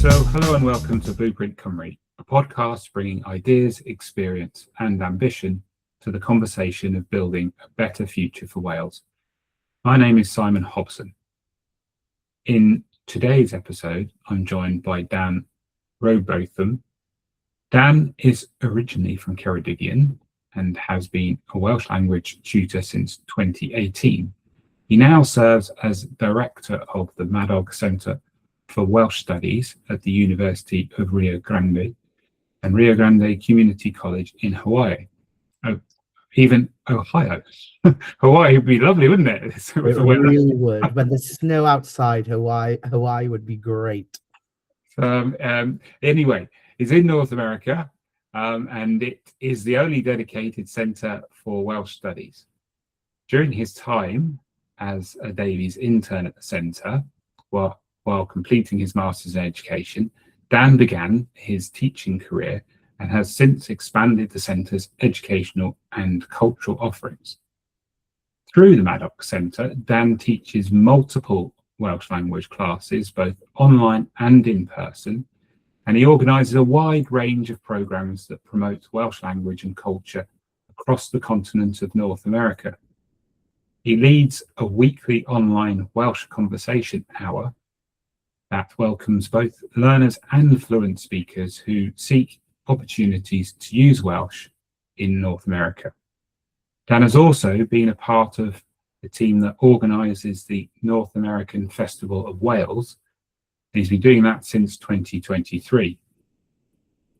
So, hello and welcome to Blueprint Cymru, a podcast bringing ideas, experience, and ambition to the conversation of building a better future for Wales. My name is Simon Hobson. In today's episode, I'm joined by Dan Rowbotham. Dan is originally from Ceredigion and has been a Welsh language tutor since 2018. He now serves as Director of the Madog Centre for Welsh Studies at the University of Rio Grande and Rio Grande Community College in Hawaii. Oh, even Ohio. Hawaii would be lovely, wouldn't it? It really would. When there's snow outside, Hawaii would be great. Anyway, it's in North America, and it is the only dedicated centre for Welsh Studies. During his time as a Davis Intern at the centre, while completing his Master's in Education, Dan began his teaching career and has since expanded the centre's educational and cultural offerings. Through the Madog Centre, Dan teaches multiple Welsh language classes, both online and in person, and he organises a wide range of programmes that promote Welsh language and culture across the continent of North America. He leads a weekly online Welsh conversation hour that welcomes both learners and fluent speakers who seek opportunities to use Welsh in North America. Dan has also been a part of the team that organises the North American Festival of Wales. He's been doing that since 2023.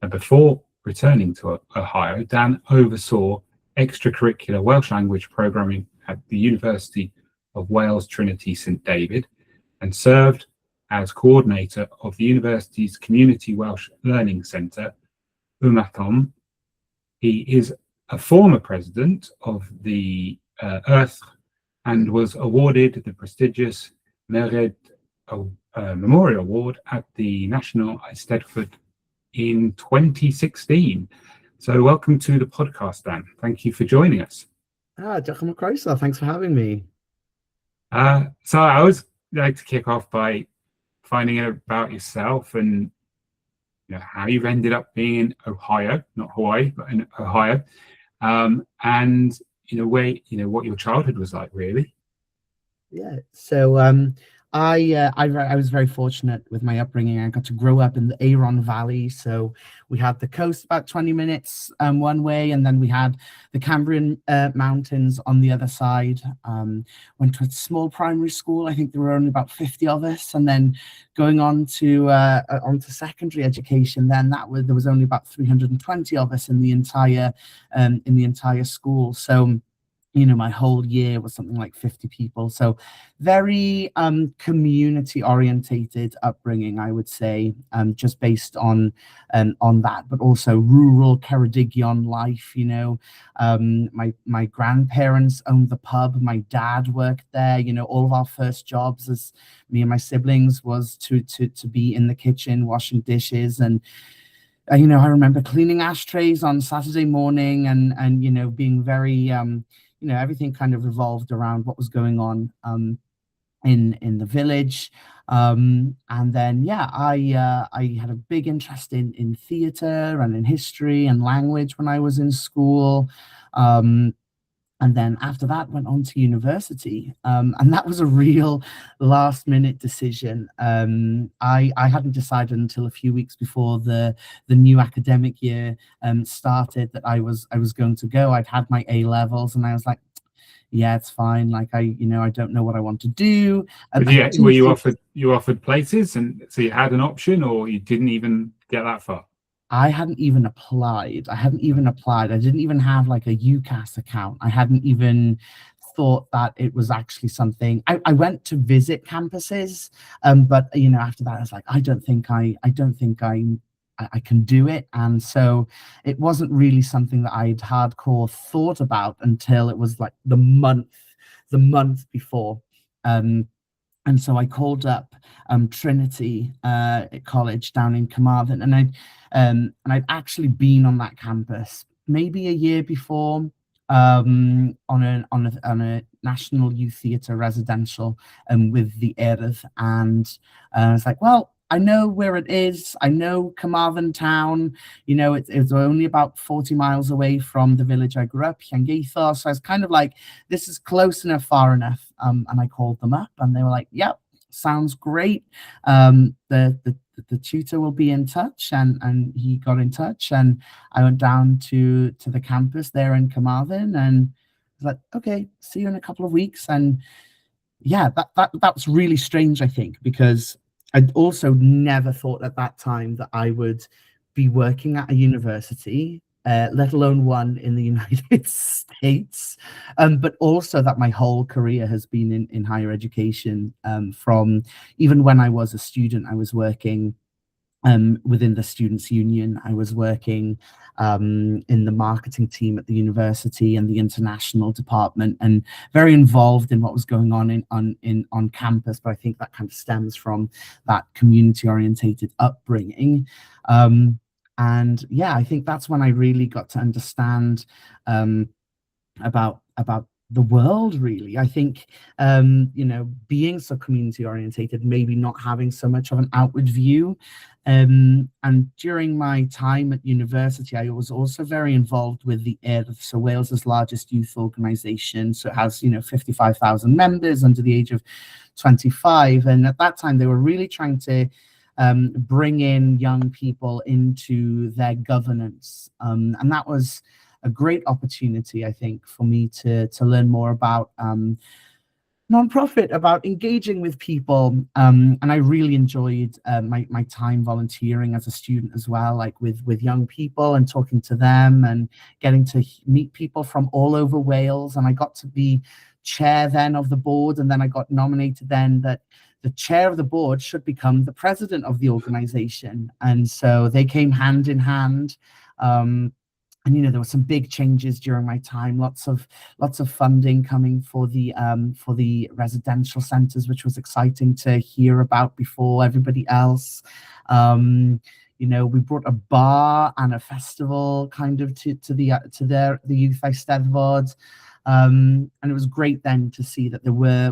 And before returning to Ohio, Dan oversaw extracurricular Welsh language programming at the University of Wales Trinity St David and served as coordinator of the university's Community Welsh Learning Centre, Rowbotham. He is a former president of the Earth and was awarded the prestigious Mered Memorial Award at the National Eisteddfod in 2016. So welcome to the podcast, Dan. Thank you for joining us. Diolch am y croeso. Thanks for having me. So I always like to kick off by finding out about yourself and how you've ended up being in Ohio, not Hawaii, but in Ohio, and what your childhood was like, really. Yeah. So I was very fortunate with my upbringing. I got to grow up in the Aeron Valley. So we had the coast about 20 minutes one way, and then we had the Cambrian Mountains on the other side. Went to a small primary school. I think there were only about 50 of us, and then going on to secondary education. Then there was only about 320 of us in the entire school. So my whole year was something like 50 people. So very community orientated upbringing, I would say, just based on that, but also rural Ceredigion life. My grandparents owned the pub. My dad worked there. All of our first jobs as me and my siblings was to be in the kitchen, washing dishes. And I remember cleaning ashtrays on Saturday morning and being very everything kind of revolved around what was going on in the village. And then I had a big interest in theatre and in history and language when I was in school. And then after that went on to university, and that was a real last minute decision. I hadn't decided until a few weeks before the new academic year started that I was going to go. I'd had my A levels and I was like, yeah, it's fine. Like I don't know what I want to do. Were you offered places, and so you had an option, or you didn't even get that far? I hadn't even applied. I didn't even have like a UCAS account. I hadn't even thought that it was actually something. I went to visit campuses, but after that I was like, I don't think I can do it. And so it wasn't really something that I'd hardcore thought about until it was like the month before. And so I called up Trinity College down in Carmarthen, and I'd actually been on that campus maybe a year before on a National Youth Theatre residential with the Erydd, and I was like, well, I know where it is. I know Carmarthen town. You know, it's only about 40 miles away from the village I grew up, Llangeitho. So I was kind of like, this is close enough, far enough. And I called them up, and they were like, "Yep, sounds great. The tutor will be in touch," and he got in touch, and I went down to the campus there in Carmarthen, and I was like, "Okay, see you in a couple of weeks." And yeah, that was really strange, I think, because I'd also never thought at that time that I would be working at a university, let alone one in the United States, but also that my whole career has been in higher education. From even when I was a student, I was working within the Students' Union. I was working in the marketing team at the university and the international department, and very involved in what was going on on campus. But I think that kind of stems from that community-orientated upbringing. And yeah, I think that's when I really got to understand about the world, really. I think you know, being so community orientated, maybe not having so much of an outward view. And during my time at university, I was also very involved with the ERF, so Wales's largest youth organisation. So it has, you know, 55,000 members under the age of 25. And at that time, they were really trying to bring in young people into their governance. And that was a great opportunity, I think, for me to learn more about nonprofit, about engaging with people. And I really enjoyed my time volunteering as a student as well, like with young people and talking to them and getting to meet people from all over Wales. And I got to be chair then of the board, and then I got nominated then that the chair of the board should become the president of the organization. And so they came hand in hand. And you know, there were some big changes during my time, lots of funding coming for the residential centres, which was exciting to hear about before everybody else. You know, we brought a bar and a festival kind of to the youth Eisteddfod. And it was great then to see that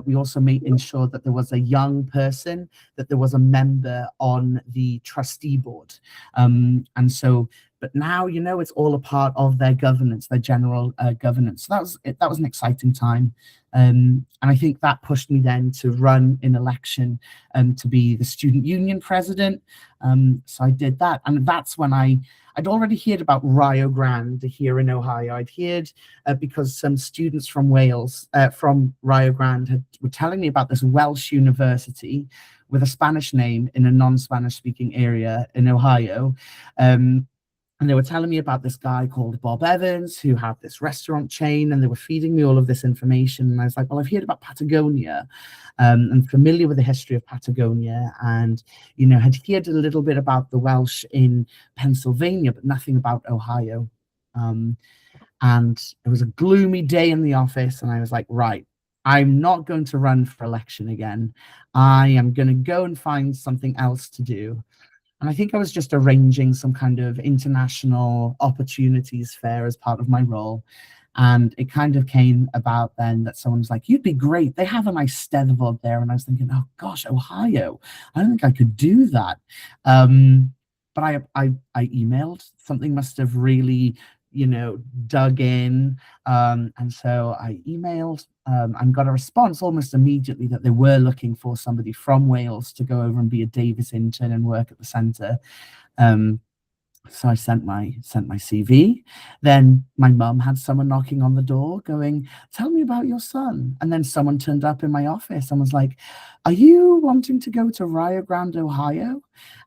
we also ensured that there was a young person, that there was a member on the trustee board. And so, but now, you know, it's all a part of their governance, their general governance. So that was an exciting time. And I think that pushed me then to run in election to be the student union president. So I did that. And that's when I'd already heard about Rio Grande here in Ohio. I'd heard because some students from Wales, from Rio Grande, were telling me about this Welsh university with a Spanish name in a non-Spanish speaking area in Ohio. And they were telling me about this guy called Bob Evans, who had this restaurant chain, and they were feeding me all of this information. And I was like, well, I've heard about Patagonia, and familiar with the history of Patagonia, and, you know, had heard a little bit about the Welsh in Pennsylvania, but nothing about Ohio. And it was a gloomy day in the office, and I was like, right, I'm not going to run for election again. I am going to go and find something else to do. And I think I was just arranging some kind of international opportunities fair as part of my role. And it kind of came about then that someone was like, you'd be great. They have a nice Eisteddfod there. And I was thinking, oh gosh, Ohio. I don't think I could do that. But I emailed. Something must have really, you know, dug in. And so I emailed and got a response almost immediately that they were looking for somebody from Wales to go over and be a Davis intern and work at the centre. So I sent my CV. Then my mum had someone knocking on the door going, tell me about your son. And then someone turned up in my office and was like, are you wanting to go to Rio Grande, Ohio?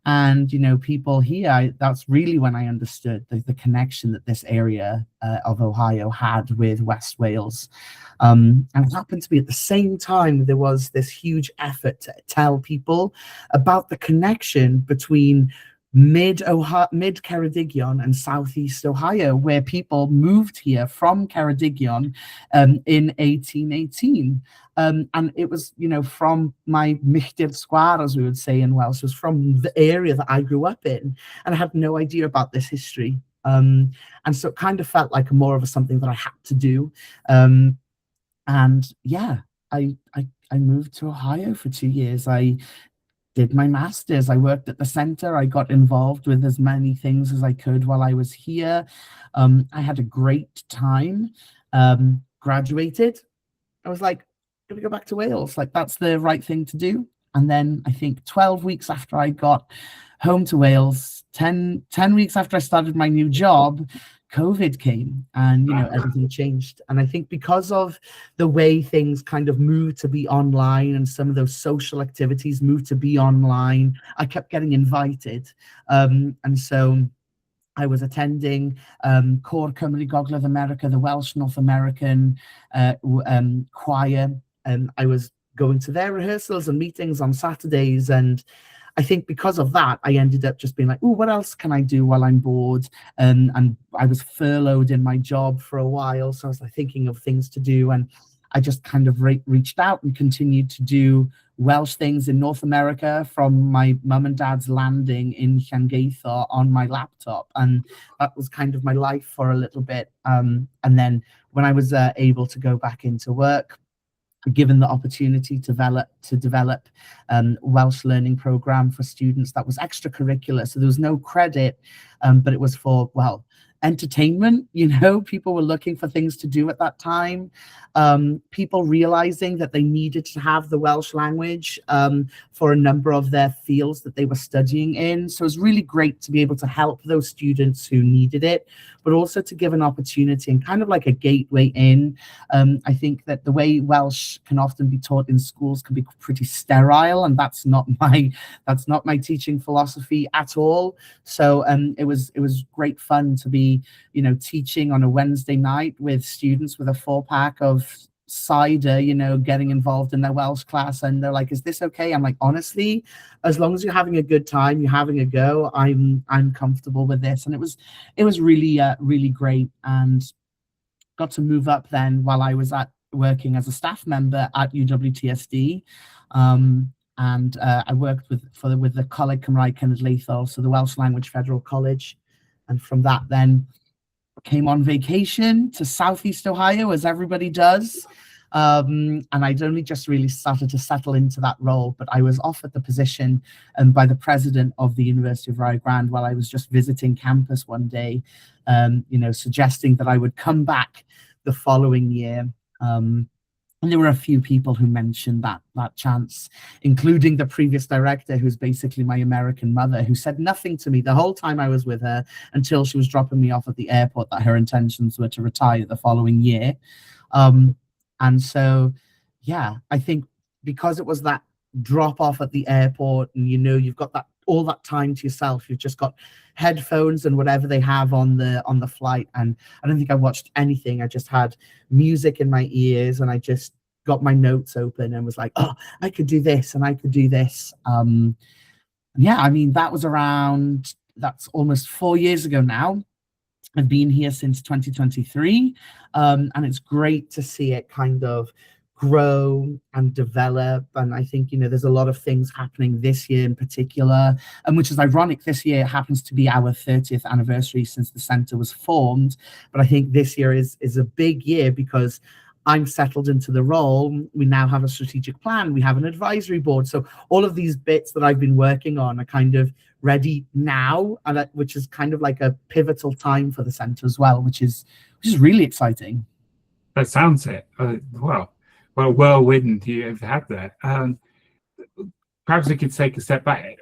And, you know, people here, that's really when I understood the connection that this area of Ohio had with West Wales. And it happened to be at the same time there was this huge effort to tell people about the connection between mid Ceredigion and southeast Ohio, where people moved here from Ceredigion in 1818. And it was, you know, from my milltir sgwâr, as we would say in Welsh, was from the area that I grew up in, and I had no idea about this history. And so it kind of felt like more of something that I had to do. And yeah, I moved to Ohio for 2 years. I did my master's. I worked at the centre. I got involved with as many things as I could while I was here. I had a great time. Graduated. I was like, I'm gonna go back to Wales. Like, that's the right thing to do. And then I think 12 weeks after I got home to Wales, 10 weeks after I started my new job, COVID came, and everything changed. And I think because of the way things kind of moved to be online, and some of those social activities moved to be online, I kept getting invited. And so I was attending Cor Cymru Gogledd America, the Welsh North American choir, and I was going to their rehearsals and meetings on Saturdays. And I think because of that, I ended up just being like, oh, what else can I do while I'm bored? And I was furloughed in my job for a while, so I was like thinking of things to do, and I just kind of reached out and continued to do Welsh things in North America from my mum and dad's landing in Llangeitho on my laptop. And that was kind of my life for a little bit. And then when I was able to go back into work, given the opportunity to develop Welsh learning program for students that was extracurricular. So there was no credit, but it was for, well, entertainment. People were looking for things to do at that time. People realizing that they needed to have the Welsh language for a number of their fields that they were studying in. So it was really great to be able to help those students who needed it, but also to give an opportunity and kind of like a gateway in. I think that the way Welsh can often be taught in schools can be pretty sterile, and that's not my teaching philosophy at all. So it was great fun to be teaching on a Wednesday night with students with a 4-pack of cider, getting involved in their Welsh class, and they're like, is this okay? I'm like, honestly, as long as you're having a good time, you're having a go, I'm comfortable with this. And it was really really great, and got to move up then while I was working as a staff member at UWTSD. And I worked with the Coleg Cymraeg Cenedlaethol, so the Welsh Language Federal College. And from that then came on vacation to Southeast Ohio, as everybody does. And I'd only just really started to settle into that role, but I was offered the position by the president of the University of Rio Grande while I was just visiting campus one day, suggesting that I would come back the following year. And there were a few people who mentioned that chance, including the previous director, who's basically my American mother, who said nothing to me the whole time I was with her until she was dropping me off at the airport, that her intentions were to retire the following year. And so, yeah, I think because it was that drop off at the airport, and you've got all that time to yourself, you've just got headphones and whatever they have on the flight, and I don't think I watched anything. I just had music in my ears, and I just got my notes open and was like, oh, I could do this and I could do this. Yeah, I mean, that's almost 4 years ago now. I've been here since 2023, and it's great to see it kind of grow and develop. And I think there's a lot of things happening this year in particular, and which is ironic. This year happens to be our 30th anniversary since the centre was formed, but I think this year is a big year because I'm settled into the role. We now have a strategic plan, we have an advisory board, so all of these bits that I've been working on are kind of ready now, and which is kind of like a pivotal time for the centre as well, which is really exciting. That sounds it. Well, whirlwind you've had there. Perhaps we could take a step back,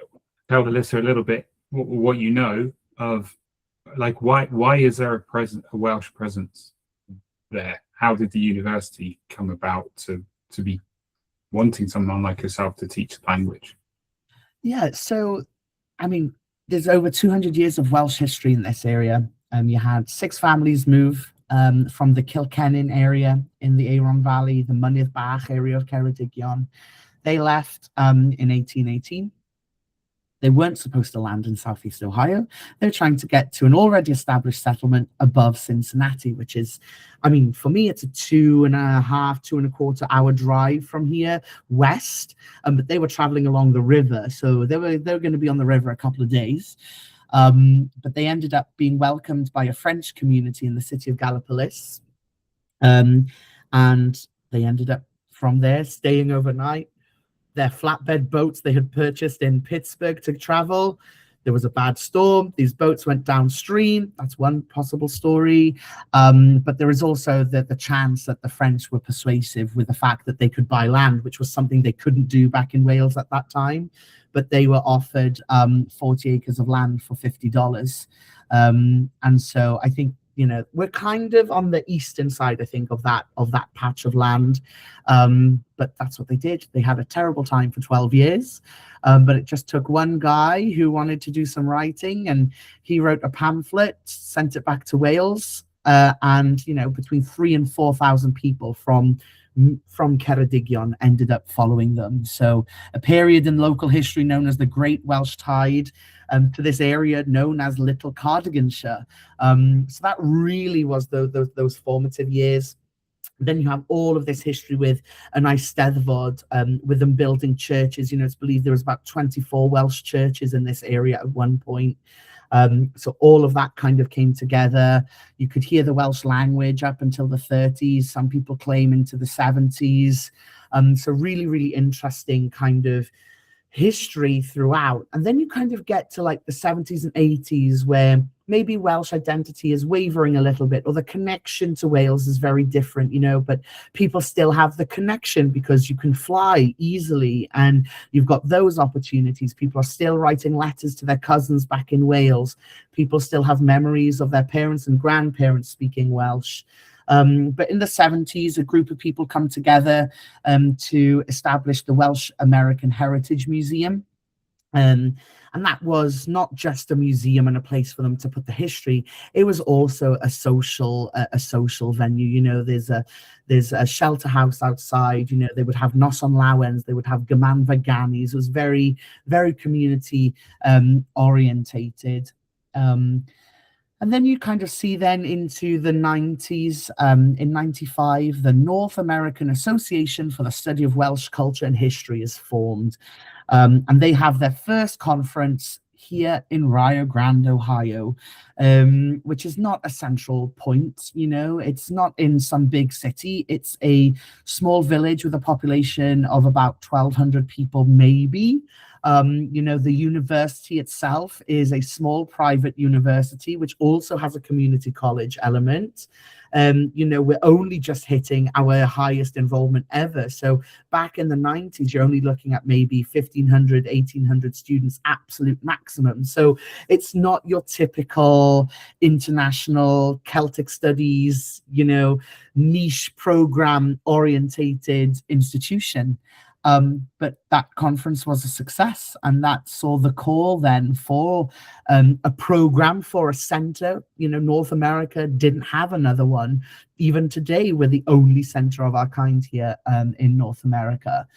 tell the listener a little bit what you know of, like, why is there a Welsh presence there? How did the university come about to be wanting someone like yourself to teach the language? Yeah, so I mean, there's over 200 years of Welsh history in this area. You had 6 families move from the Kilkennin area in the Avon Valley, the Mynydd Bach area of Ceredigion. They left in 1818. They weren't supposed to land in Southeast Ohio. They were trying to get to an already established settlement above Cincinnati, which is, I mean, for me, it's a 2.25 hour drive from here west. But they were traveling along the river, so they were going to be on the river a couple of days. But they ended up being welcomed by a French community in the city of Gallipolis. And they ended up from there staying overnight, their flatbed boats they had purchased in Pittsburgh to travel. There was a bad storm. These boats went downstream. That's one possible story. But there is also the chance that the French were persuasive with the fact that they could buy land, which was something they couldn't do back in Wales at that time. But they were offered 40 acres of land for $50. And so I think, you know, we're kind of on the eastern side, I think, of that patch of land. But that's what they did. They had a terrible time for 12 years. But it just took one guy who wanted to do some writing, and he wrote a pamphlet, sent it back to Wales. And, you know, between 3,000 and 4,000 people from Ceredigion ended up following them. So a period in local history known as the Great Welsh Tide, to this area known as Little Cardiganshire. So that really was those formative years. Then you have all of this history with an Eisteddfod, with them building churches. You know, it's believed there was about 24 Welsh churches in this area at one point. So all of that kind of came together. You could hear the Welsh language up until the 30s. Some people claim into the 70s. So really, really interesting kind of history throughout. And then you kind of get to like the 70s and 80s where maybe Welsh identity is wavering a little bit, or the connection to Wales is very different, you know, but people still have the connection because you can fly easily and you've got those opportunities. People are still writing letters to their cousins back in Wales. People still have memories of their parents and grandparents speaking Welsh. But in the 70s, a group of people come together to establish the Welsh American Heritage Museum. And that was not just a museum and a place for them to put the history. It was also a social venue. You know, there's a shelter house outside. You know, they would have Nos on Lawens, they would have Gymanfa Ganis. It was very, very community orientated. And then you kind of see then into the 90s, in 95, the North American Association for the Study of Welsh Culture and History is formed. And they have their first conference here in Rio Grande, Ohio, which is not a central point, you know, it's not in some big city. It's a small village with a population of about 1,200 people, maybe. You know, the university itself is a small private university, which also has a community college element. You know, we're only just hitting our highest enrollment ever. So back in the 90s, you're only looking at maybe 1,500, 1,800 students, absolute maximum. So it's not your typical international Celtic studies, you know, niche program orientated institution. But that conference was a success, and that saw the call then for a program for a center. You know, North America didn't have another one. Even today, we're the only center of our kind here in North America.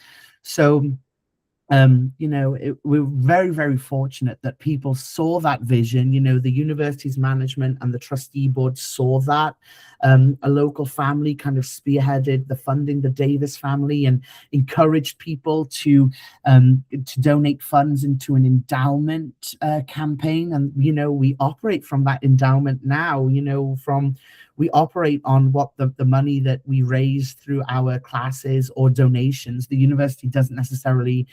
So, you know, we're very, very fortunate that people saw that vision. You know, the university's management and the trustee board saw that. A local family kind of spearheaded the funding, the Davis family, and encouraged people to donate funds into an endowment campaign. And, you know, we operate from that endowment now. You know, we operate on what the money that we raise through our classes or donations. The university doesn't necessarily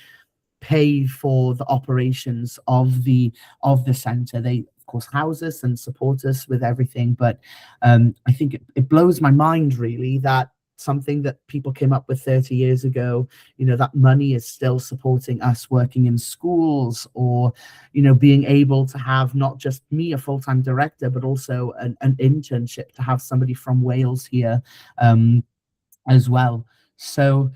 pay for the operations of the center. They of course house us and support us with everything, but I think it blows my mind really that something that people came up with 30 years ago, you know, that money is still supporting us working in schools, or, you know, being able to have not just me, a full-time director, but also an internship, to have somebody from Wales here as well. So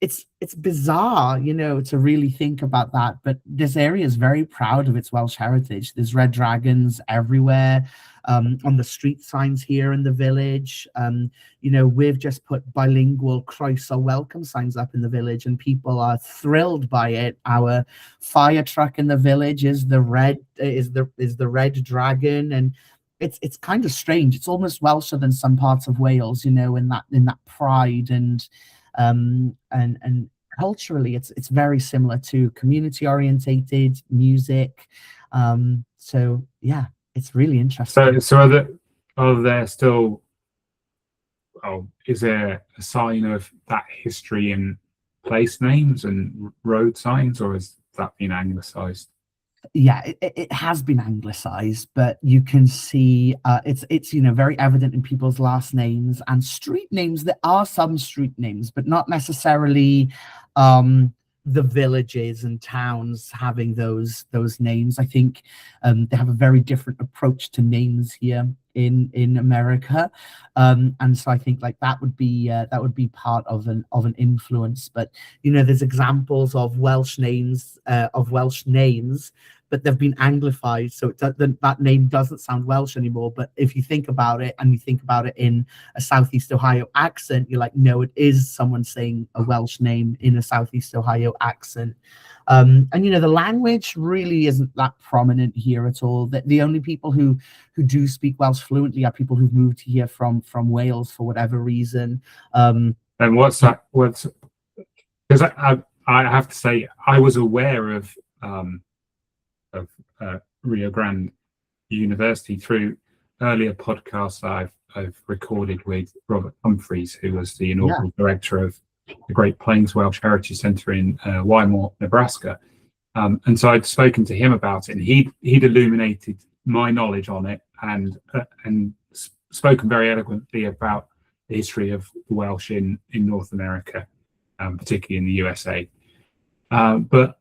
it's bizarre, you know, to really think about that. But this area is very proud of its Welsh heritage. There's red dragons everywhere, on the street signs here in the village. You know, we've just put bilingual Croeso welcome signs up in the village, and people are thrilled by it. Our fire truck in the village is the red dragon, and it's kind of strange. It's almost Welsher than some parts of Wales, you know, in that pride and culturally it's very similar to community orientated music. So yeah, it's really interesting. So are there still, is there a sign of that history and place names and road signs, or has that been anglicised? Yeah, it has been anglicized, but you can see it's very evident in people's last names and street names. There are some street names, but not necessarily the villages and towns having those names. I think they have a very different approach to names here in America, and so I think like that would be part of an influence. But there's examples of Welsh names but they've been anglified, so that name doesn't sound Welsh anymore. But if you think about it, and you think about it in a Southeast Ohio accent, you're like, no, it is someone saying a Welsh name in a Southeast Ohio accent. And the language really isn't that prominent here at all. The only people who do speak Welsh fluently are people who've moved here from Wales for whatever reason. And what's that? Because I have to say, I was aware of Rio Grande University through earlier podcasts that I've recorded with Robert Humphreys, who was the inaugural director of the Great Plains Welsh Heritage Centre in Wymore, Nebraska. And so I'd spoken to him about it, and he'd illuminated my knowledge on it and spoken very eloquently about the history of the Welsh in North America, particularly in the USA. But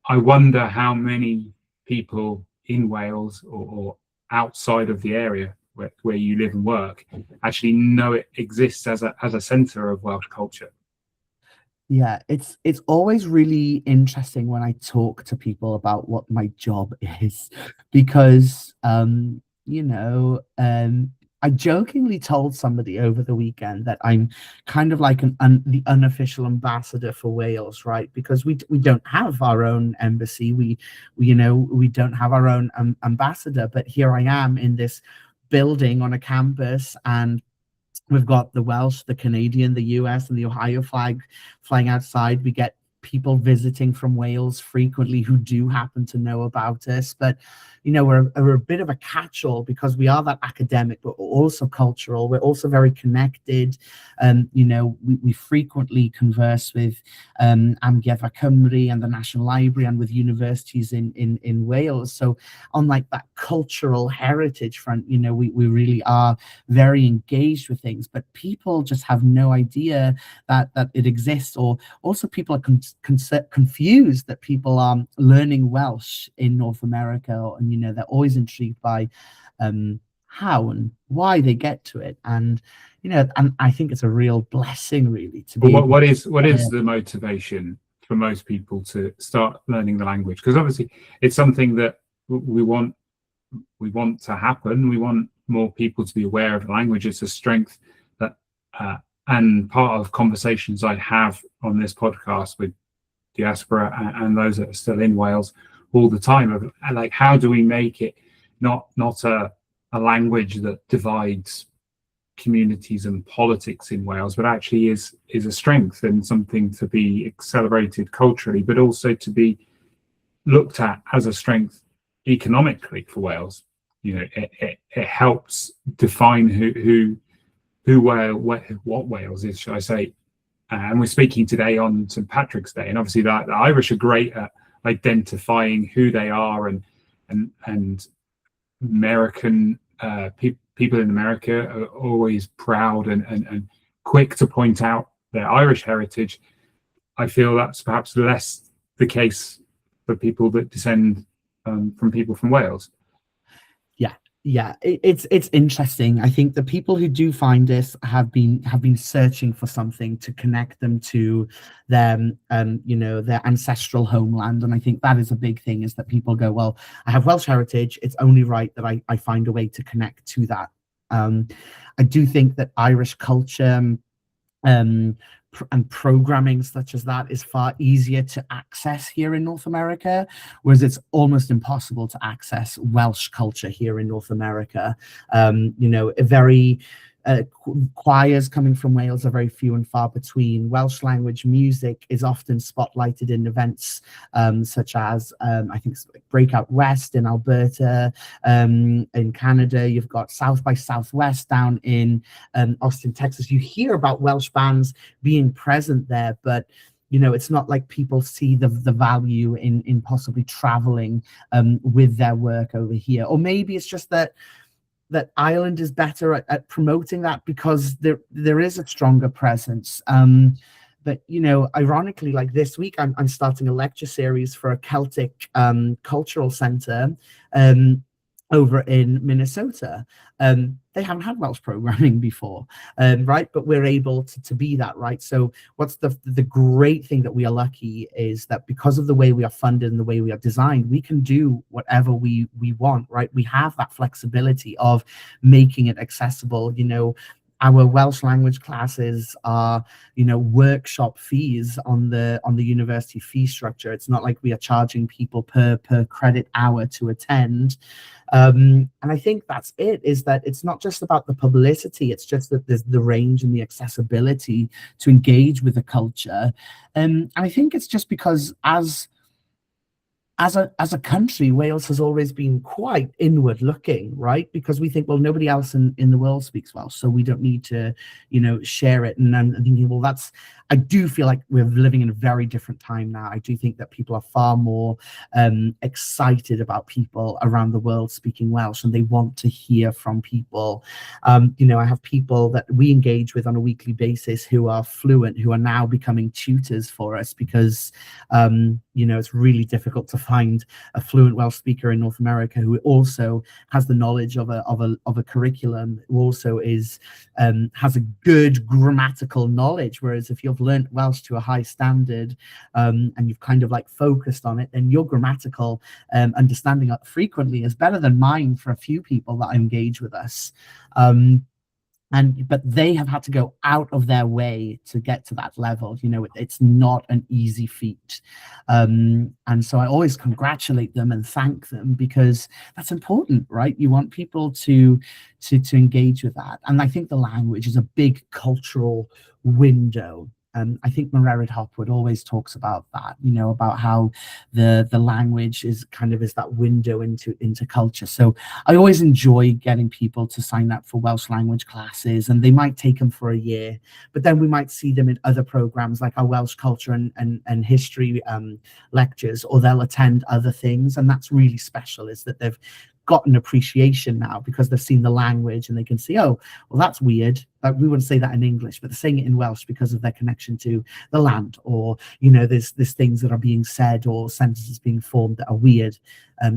I wonder how many people in Wales or outside of the area where you live and work actually know it exists as a centre of Welsh culture. Yeah, it's always really interesting when I talk to people about what my job is, because I jokingly told somebody over the weekend that I'm kind of like the unofficial ambassador for Wales, right? Because we don't have our own embassy, we don't have our own ambassador, but here I am in this building on a campus, and we've got the Welsh, the Canadian, the US, and the Ohio flag flying outside. We get people visiting from Wales frequently who do happen to know about us, but we're a bit of a catch-all because we are that academic, but we're also cultural. We're also very connected. We frequently converse with Amgueddfa Cymru and the National Library, and with universities in Wales. So on like that cultural heritage front, we really are very engaged with things, but people just have no idea that it exists, or also people are confused that people are learning Welsh in North America, and they're always intrigued by how and why they get to it, and I think it's a real blessing really to be. What is the motivation for most people to start learning the language? Because obviously it's something that we want to happen. We want more people to be aware of the language. It's a strength that and part of conversations I have on this podcast with diaspora and those that are still in Wales all the time, of like, how do we make it not a language that divides communities and politics in Wales, but actually is a strength and something to be accelerated culturally, but also to be looked at as a strength economically for Wales. It helps define what Wales is, should I say. And we're speaking today on St. Patrick's Day, and obviously the Irish are great at identifying who they are, and American people in America are always proud and quick to point out their Irish heritage. I feel that's perhaps less the case for people that descend from people from Wales. Yeah, it's interesting. I think the people who do find this have been searching for something to connect them to their their ancestral homeland, and I think that is a big thing, is that people go, well, I have Welsh heritage, it's only right that I find a way to connect to that. I do think that Irish culture and programming such as that is far easier to access here in North America, whereas it's almost impossible to access Welsh culture here in North America. A very choirs coming from Wales are very few and far between. Welsh language music is often spotlighted in events such as I think Breakout West in Alberta, in Canada. You've got South by Southwest down in Austin, Texas. You hear about Welsh bands being present there, but it's not like people see the value in possibly traveling with their work over here. Or maybe it's just that Ireland is better at promoting that because there is a stronger presence. But ironically, like this week, I'm starting a lecture series for a Celtic cultural center over in Minnesota. They haven't had Welsh programming before, right? But we're able to be that, right? So what's the great thing that we are lucky is that because of the way we are funded and the way we are designed, we can do whatever we want, right? We have that flexibility of making it accessible. Our Welsh language classes are, workshop fees on the university fee structure. It's not like we are charging people per credit hour to attend. And I think that's it, is that it's not just about the publicity, it's just that there's the range and the accessibility to engage with the culture. And I think it's just because as a country, Wales has always been quite inward looking, right? Because we think, well, nobody else in the world speaks Welsh, so we don't need to, share it. And I'm thinking, well, I do feel like we're living in a very different time now. I do think that people are far more excited about people around the world speaking Welsh, and they want to hear from people. I have people that we engage with on a weekly basis who are fluent, who are now becoming tutors for us because, it's really difficult to find a fluent Welsh speaker in North America who also has the knowledge of a curriculum, who also has a good grammatical knowledge. Whereas if you've learned Welsh to a high standard and you've kind of like focused on it, then your grammatical understanding frequently is better than mine for a few people that engage with us. But they have had to go out of their way to get to that level. It's not an easy feat. And so I always congratulate them and thank them, because that's important, right? You want people to engage with that. And I think the language is a big cultural window. I think Mererid Hopwood always talks about that, about how the language is that window into culture. So I always enjoy getting people to sign up for Welsh language classes, and they might take them for a year, but then we might see them in other programs like our Welsh culture and history lectures, or they'll attend other things. And that's really special, is that they've got an appreciation now because they've seen the language and they can see, oh, well, that's weird. Like, we wouldn't say that in English, but they're saying it in Welsh because of their connection to the land, or there's things that are being said or sentences being formed that are weird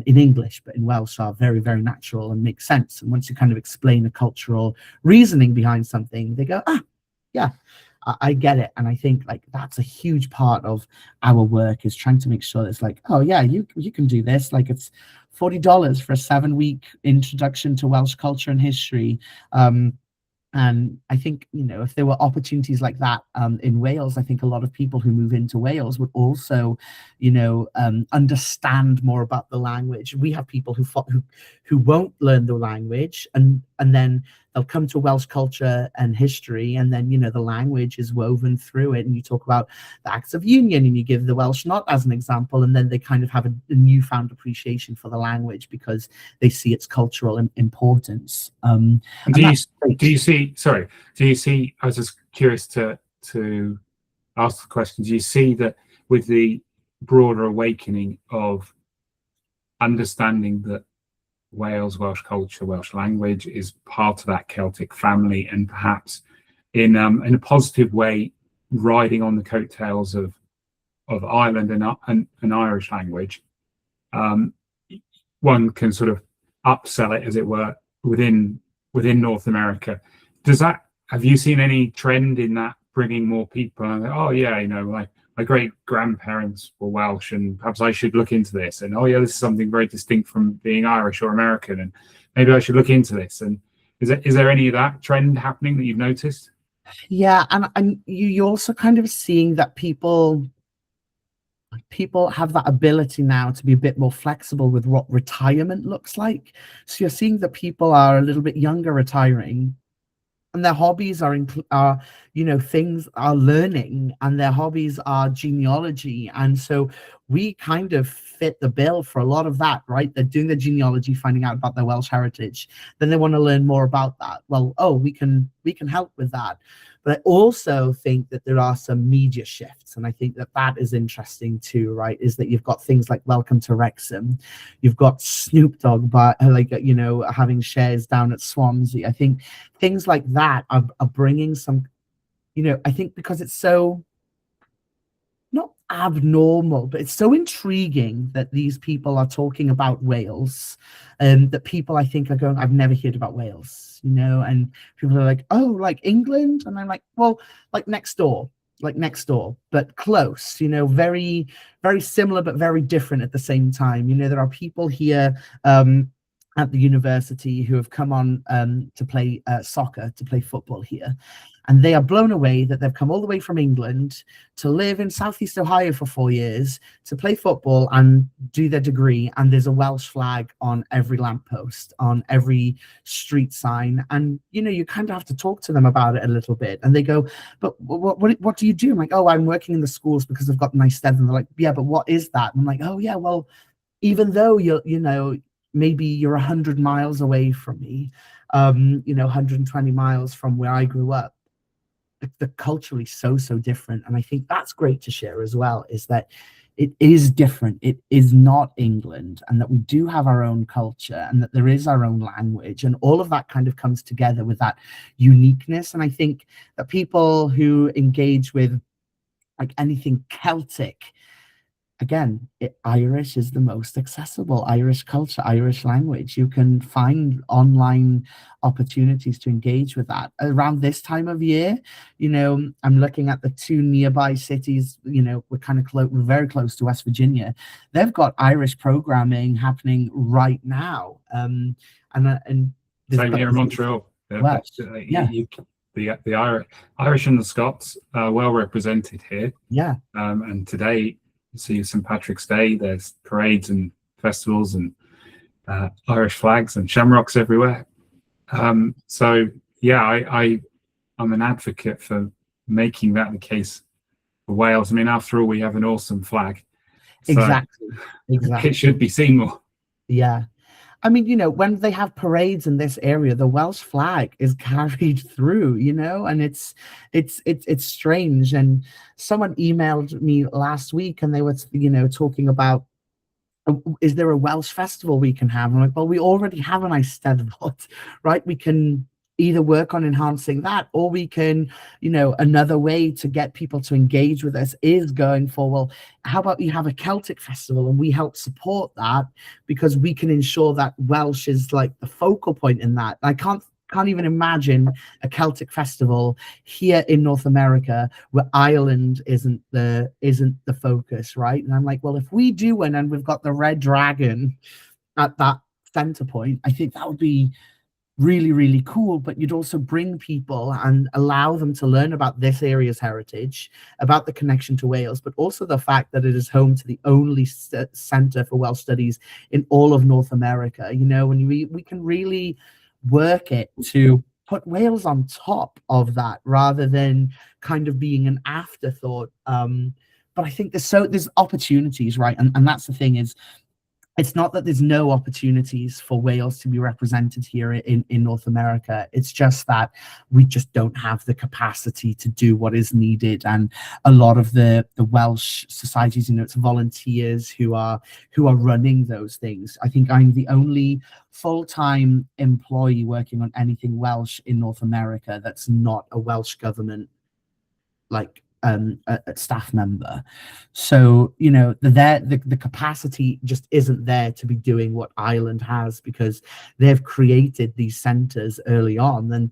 in English, but in Welsh are very, very natural and make sense. And once you kind of explain the cultural reasoning behind something, they go, yeah, I get it. And I think like that's a huge part of our work, is trying to make sure that it's like, oh yeah, you can do this. Like, it's $40 for a 7-week introduction to Welsh culture and history. And I think, if there were opportunities like that in Wales, I think a lot of people who move into Wales would also, understand more about the language. We have people who won't learn the language, and then they'll come to Welsh culture and history, and then, the language is woven through it. And you talk about the Acts of Union, and you give the Welsh Not as an example, and then they kind of have a newfound appreciation for the language because they see its cultural importance. Do you see, I was just curious to ask the question, do you see that with the broader awakening of understanding that Wales, Welsh culture, Welsh language is part of that Celtic family, and perhaps in a positive way riding on the coattails of Ireland and Irish language, one can sort of upsell it, as it were, within North America. Have you seen any trend in that, bringing more people? Oh yeah, my great grandparents were Welsh, and perhaps I should look into this. And oh yeah, this is something very distinct from being Irish or American, and maybe I should look into this. And is there any of that trend happening that you've noticed? Yeah, and you're also kind of seeing that people have that ability now to be a bit more flexible with what retirement looks like. So you're seeing that people are a little bit younger retiring, and their hobbies are things are learning, and their hobbies are genealogy. And so we kind of fit the bill for a lot of that, right? They're doing the genealogy, finding out about their Welsh heritage, then they want to learn more about that. Well, oh, we can help with that. But I also think that there are some media shifts, and I think that that is interesting too, right? Is that you've got things like Welcome to Wrexham, you've got Snoop Dogg, having shares down at Swansea. I think things like that are bringing some, I think because it's so not abnormal, but it's so intriguing that these people are talking about Wales, that people I think are going, I've never heard about Wales, and people are like, oh, like England, and I'm like, well, like next door, but close, very, very similar, but very different at the same time. There are people here at the university who have come on to play soccer, to play football here. And they are blown away that they've come all the way from England to live in Southeast Ohio for 4 years, to play football and do their degree. And there's a Welsh flag on every lamppost, on every street sign. And, you kind of have to talk to them about it a little bit. And they go, but what do you do? I'm like, oh, I'm working in the schools because I've got nice stead. And they're like, yeah, but what is that? And I'm like, oh, yeah, well, even though maybe you're 100 miles away from me, 120 miles from where I grew up, the culturally so different. And I think that's great to share as well, is that it is different. It is not England, and that we do have our own culture, and that there is our own language, and all of that kind of comes together with that uniqueness. And I think that people who engage with like anything Celtic, again, Irish is the most accessible. Irish culture, Irish language. You can find online opportunities to engage with that. Around this time of year, I'm looking at the 2 nearby cities. We're kind of we're very close to West Virginia. They've got Irish programming happening right now. And same here in Montreal. Welsh. The Irish and the Scots are well represented here. Yeah. And today, see St. Patrick's Day, there's parades and festivals and Irish flags and shamrocks everywhere. So yeah, I'm an advocate for making that the case for Wales. I mean, after all, we have an awesome flag. So exactly. It should be seen more. Yeah. I mean, when they have parades in this area, the Welsh flag is carried through, and it's strange. And someone emailed me last week, and they were, talking about, is there a Welsh festival we can have? I'm like, well, we already have an Eisteddfod, right? We can either work on enhancing that, or we can, another way to get people to engage with us is going for, well, how about you have a Celtic festival and we help support that, because we can ensure that Welsh is like the focal point in that. I can't even imagine a Celtic festival here in North America where Ireland isn't the focus, right? And I'm like, well, if we do win and we've got the Red Dragon at that center point, I think that would be really, really cool. But you'd also bring people and allow them to learn about this area's heritage, about the connection to Wales, but also the fact that it is home to the only centre for Welsh Studies in all of North America. When we can really work it to put Wales on top of that, rather than kind of being an afterthought. But I think there's opportunities, right? And that's the thing, is it's not that there's no opportunities for Wales to be represented here in North America. It's just that we just don't have the capacity to do what is needed. And a lot of the Welsh societies, it's volunteers who are running those things. I think I'm the only full-time employee working on anything Welsh in North America that's not a Welsh government a staff member. So the capacity just isn't there to be doing what Ireland has, because they've created these centers early on. And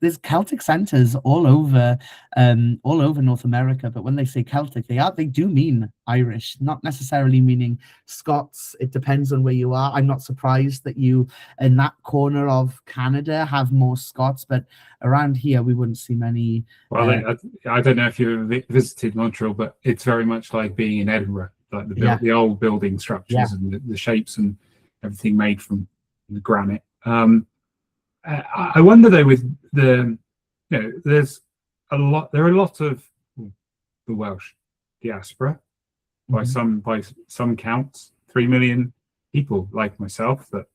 there's Celtic centers all over North America, but when they say Celtic, they do mean Irish, not necessarily meaning Scots. It depends on where you are. I'm not surprised that you in that corner of Canada have more Scots, but around here we wouldn't see many. Well, I don't know if you've ever visited Montreal, but it's very much like being in Edinburgh, like the old building structures and the shapes and everything made from the granite. I wonder though, with the, there's there are a lot of the Welsh diaspora, by some counts, 3 million people like myself that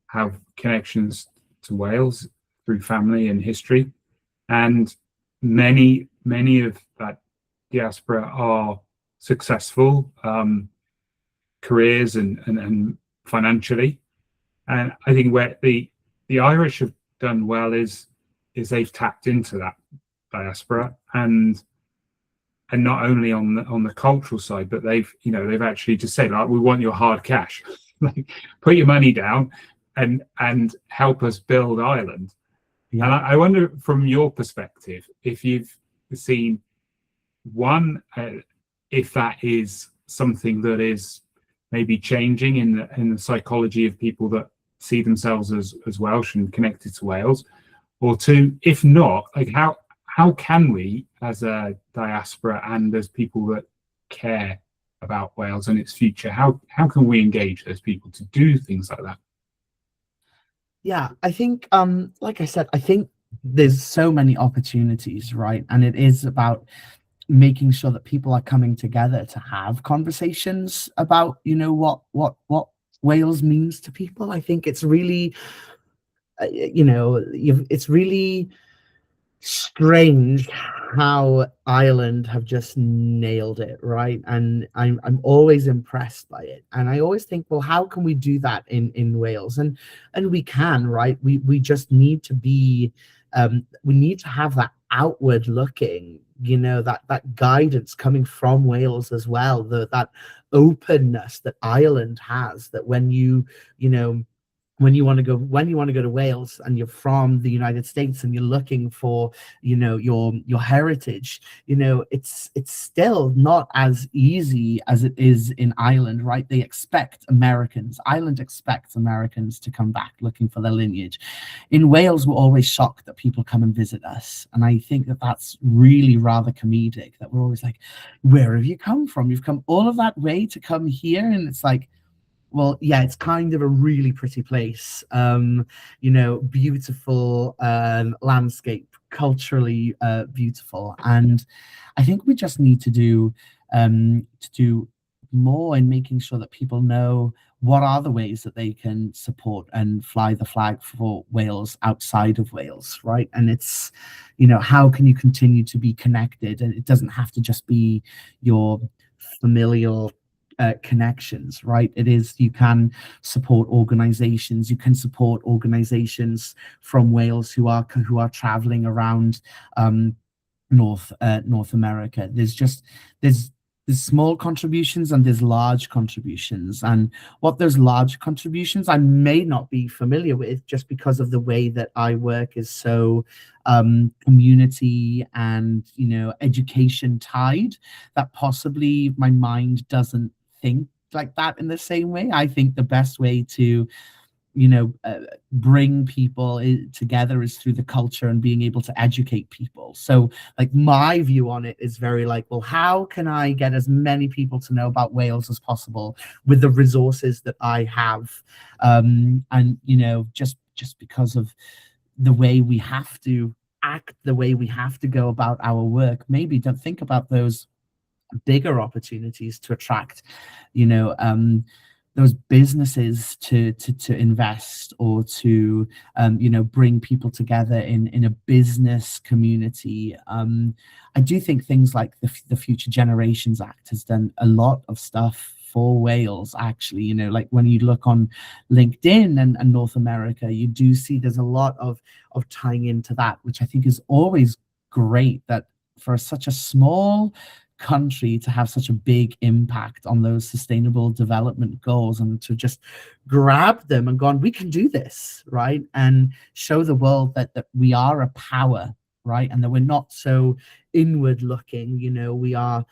have connections to Wales through family and history, and many of that diaspora are successful careers and financially. And I think where the Irish have done well is they've tapped into that diaspora, and not only on the cultural side, but they've actually just said, like, we want your hard cash, like, put your money down and help us build Ireland. Yeah. And I wonder, from your perspective, if you've seen one, if that is something that is maybe changing in the psychology of people that see themselves as Welsh and connected to Wales, or two, if not, like, how can we, as a diaspora and as people that care about Wales and its future, how can we engage those people to do things like that? Yeah, I think, like I said, I think there's so many opportunities, right? And it is about making sure that people are coming together to have conversations about, what Wales means to people. I think it's really, it's really strange how Ireland have just nailed it, right? And I'm always impressed by it, and I always think, well, how can we do that in Wales? And we can, right? We just need to be we need to have that outward looking, that guidance coming from Wales as well, that openness that Ireland has, that when you want to go to Wales and you're from the United States and you're looking for, your heritage, it's still not as easy as it is in Ireland, right? Ireland expects Americans to come back looking for their lineage. In Wales, we're always shocked that people come and visit us. And I think that that's really rather comedic, that we're always like, where have you come from? You've come all of that way to come here? And it's like, well, yeah, it's kind of a really pretty place, beautiful landscape, culturally beautiful. And I think we just need to do more in making sure that people know what are the ways that they can support and fly the flag for Wales outside of Wales, right? And it's, how can you continue to be connected? And it doesn't have to just be your familial connections, right? It is, you can support organizations. You can support organizations from Wales who are traveling around North America. There's small contributions and there's large contributions, and what those large contributions I may not be familiar with, just because of the way that I work is so community and education tied, that possibly my mind doesn't think like that in the same way. I think the best way to bring people together is through the culture and being able to educate people. So, like, my view on it is very like, well, how can I get as many people to know about Wales as possible with the resources that I have? And just because of the way we have to act, the way we have to go about our work, maybe don't think about those bigger opportunities to attract those businesses to invest, or to bring people together in a business community. I do think things like the Future Generations Act has done a lot of stuff for Wales, actually. Like, when you look on LinkedIn and North America, you do see there's a lot of tying into that, which I think is always great, that for such a small country to have such a big impact on those sustainable development goals, and to just grab them and go on, we can do this, right? And show the world that we are a power, right? And that we're not so inward looking, we are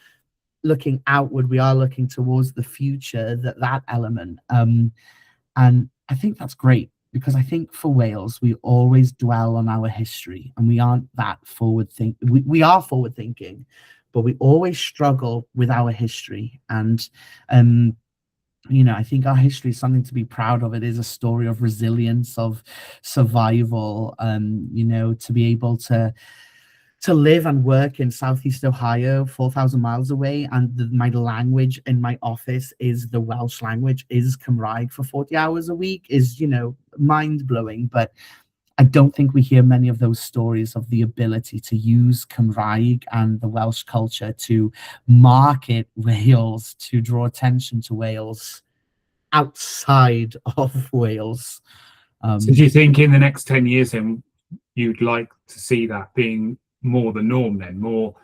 looking outward, we are looking towards the future, that element. And I think that's great, because I think for Wales, we always dwell on our history, and we aren't that forward think. We are forward thinking, but we always struggle with our history. And I think our history is something to be proud of. It is a story of resilience, of survival, to be able to live and work in Southeast Ohio, 4,000 miles away, and my language in my office is the Welsh language, is Cymraeg for 40 hours a week, is, mind blowing. But I don't think we hear many of those stories of the ability to use Cymraeg and the Welsh culture to market Wales, to draw attention to Wales outside of Wales. So do you think in the next 10 years then you'd like to see that being more the norm then, more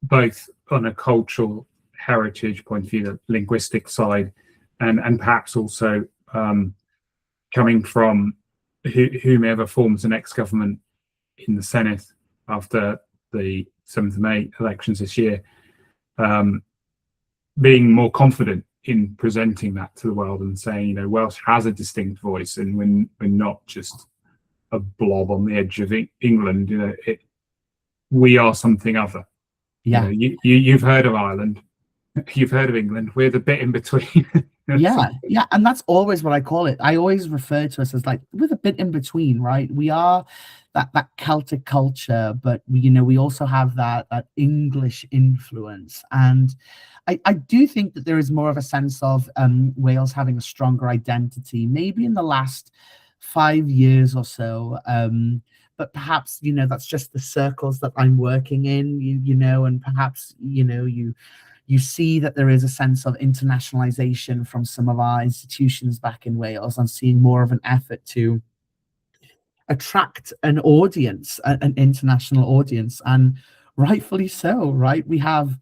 both on a cultural heritage point of view, the linguistic side, and perhaps also coming from whomever forms the next government in the Senate after the 7th of May elections this year, being more confident in presenting that to the world and saying, Welsh has a distinct voice, and we're not just a blob on the edge of England. We are something other. Yeah. You've heard of Ireland, you've heard of England. We're the bit in between. Yeah, and that's always what I call it. I always refer to us as like we're the bit in between, right? We are that Celtic culture, but we also have that English influence. And I do think that there is more of a sense of Wales having a stronger identity, maybe in the last 5 years or so. But perhaps, that's just the circles that I'm working in, and perhaps, you see that there is a sense of internationalization from some of our institutions back in Wales. I'm seeing more of an effort to attract an audience, an international audience, and rightfully so, right? We have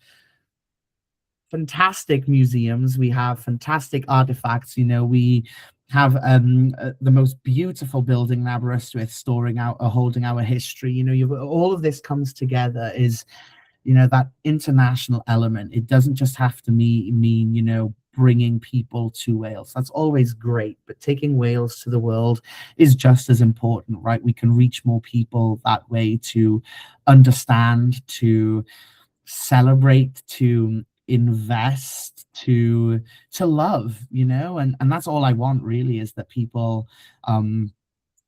fantastic museums, we have fantastic artifacts, we have the most beautiful building in Aberystwyth storing out or holding our history. You've all of this comes together is that international element. It doesn't just have to mean bringing people to Wales. That's always great, but taking Wales to the world is just as important, right? We can reach more people that way, to understand, to celebrate, to invest, to love, and that's all I want really, is that people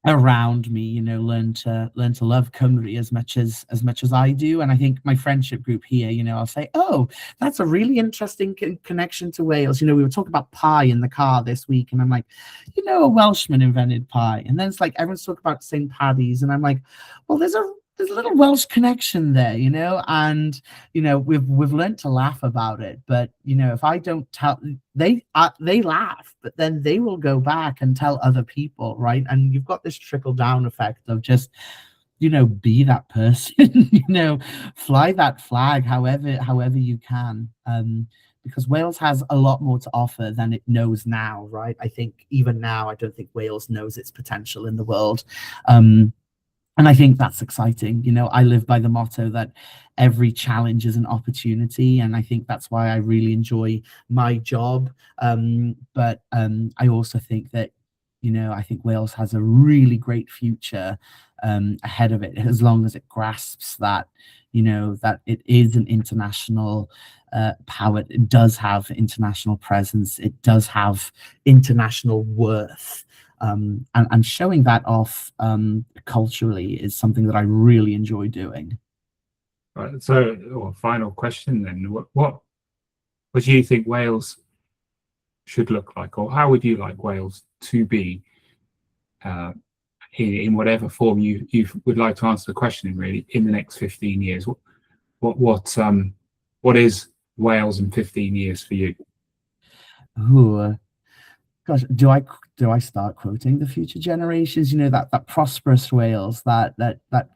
around me learn to love Cymru as much as I do. And I think my friendship group here, I'll say, oh, that's a really interesting connection to Wales. We were talking about pie in the car this week, and I'm like, a Welshman invented pie. And then it's like everyone's talking about St. Paddy's, and I'm like, well, there's a little Welsh connection there, and we've learned to laugh about it. But if I don't tell, they laugh, but then they will go back and tell other people, right? And you've got this trickle down effect of just be that person, fly that flag however you can, because Wales has a lot more to offer than it knows now, right? I think even now, I don't think Wales knows its potential in the world. And I think that's exciting. I live by the motto that every challenge is an opportunity. And I think that's why I really enjoy my job. But I also think that, I think Wales has a really great future ahead of it, as long as it grasps that, that it is an international power. It does have international presence. It does have international worth. And showing that off culturally is something that I really enjoy doing. Right. So, final question then: what do you think Wales should look like, or how would you like Wales to be in whatever form you would like to answer the question in, really, in the next 15 years? What is Wales in 15 years for you? Ooh. Gosh, do I start quoting the future generations? That prosperous Wales, that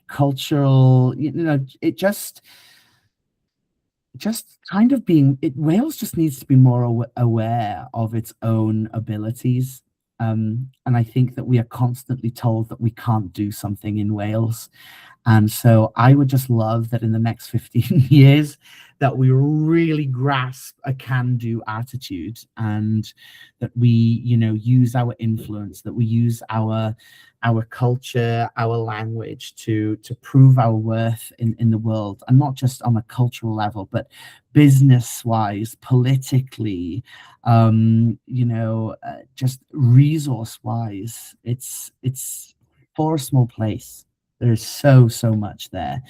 cultural, it just kind of being it. Wales just needs to be more aware of its own abilities, and I think that we are constantly told that we can't do something in Wales, And so I would just love that in the next 15 years that we really grasp a can-do attitude, and that we, use our influence, that we use our culture, our language to prove our worth in the world, and not just on a cultural level, but business wise, politically, just resource wise. It's for a small place. There's so much there.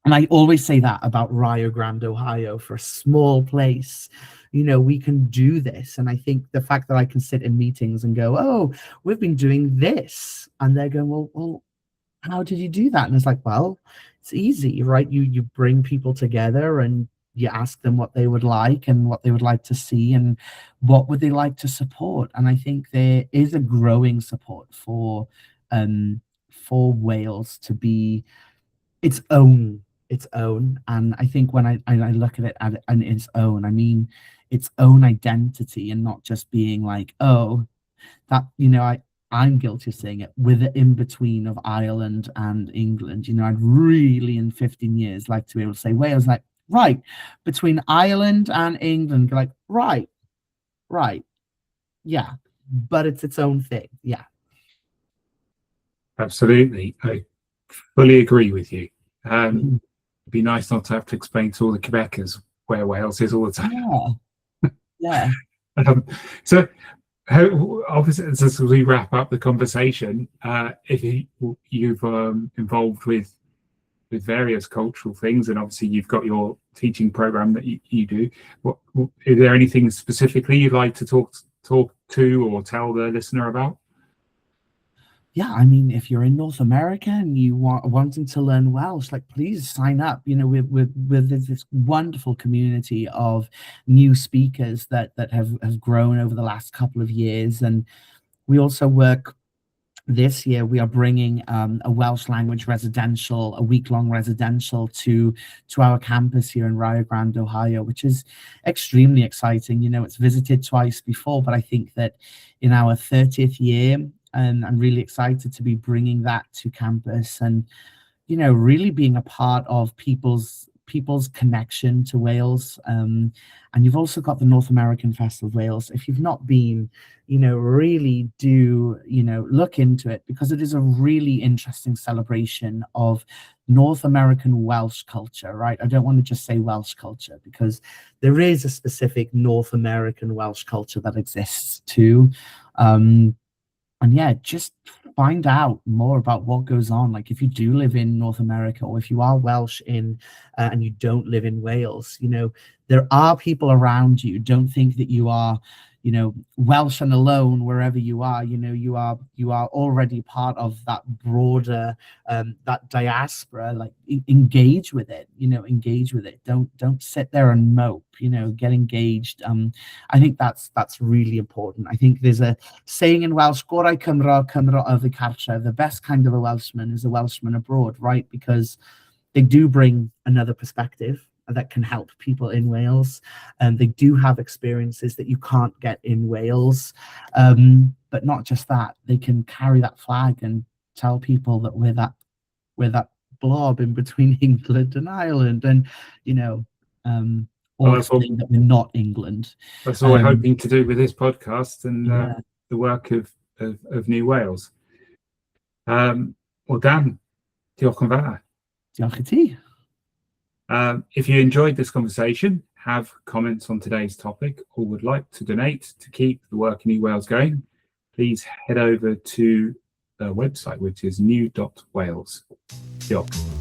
And I always say that about Rio Grande, Ohio. For a small place, we can do this. And I think the fact that I can sit in meetings and go, oh, we've been doing this, and they're going, well, how did you do that? And it's like, well, it's easy, right? You bring people together and you ask them what they would like and what they would like to see and what would they like to support. And I think there is a growing support for Wales to be its own. And I think when I look at it and its own, I mean its own identity, and not just being like, oh, that, I'm guilty of saying it, with the in between of Ireland and England. I'd really in 15 years like to be able to say Wales, like, right, between Ireland and England, like, right, yeah, but it's its own thing. Yeah, absolutely. I fully agree with you. It'd be nice not to have to explain to all the Quebecers where Wales is all the time. Yeah. So how, obviously, as we wrap up the conversation, if you've involved with various cultural things, and obviously you've got your teaching program that you do, is there anything specifically you'd like to talk to or tell the listener about? Yeah, I mean, if you're in North America and you wanting to learn Welsh, like, please sign up. With this wonderful community of new speakers that have grown over the last couple of years. And we also work this year. We are bringing a Welsh language residential, a week-long residential to our campus here in Rio Grande, Ohio, which is extremely exciting. It's visited twice before, but I think that in our 30th year, and I'm really excited to be bringing that to campus, and really being a part of people's connection to Wales. And you've also got the North American Festival of Wales. If you've not been, really do look into it, because it is a really interesting celebration of North American Welsh culture, right? I don't want to just say Welsh culture, because there is a specific North American Welsh culture that exists too. And yeah, just find out more about what goes on. Like, if you do live in North America, or if you are Welsh and you don't live in Wales, there are people around you. Don't think that you are, Welsh and alone wherever you are. You are already part of that broader, that diaspora. Like, engage with it. Engage with it. Don't sit there and mope. Get engaged. I think that's really important. I think there's a saying in Welsh, "Gorau Cymro, Cymro of the cartre." The best kind of a Welshman is a Welshman abroad, right? Because they do bring another perspective that can help people in Wales, and they do have experiences that you can't get in Wales. But not just that, they can carry that flag and tell people that we're that blob in between England and Ireland, and or explain that we're not England. That's what we're hoping to do with this podcast and the work of New Wales. Well, Dan, diolch yn fawr. Diolch i ti. If you enjoyed this conversation, have comments on today's topic, or would like to donate to keep the work in New Wales going, please head over to the website, which is new.wales. Diolch.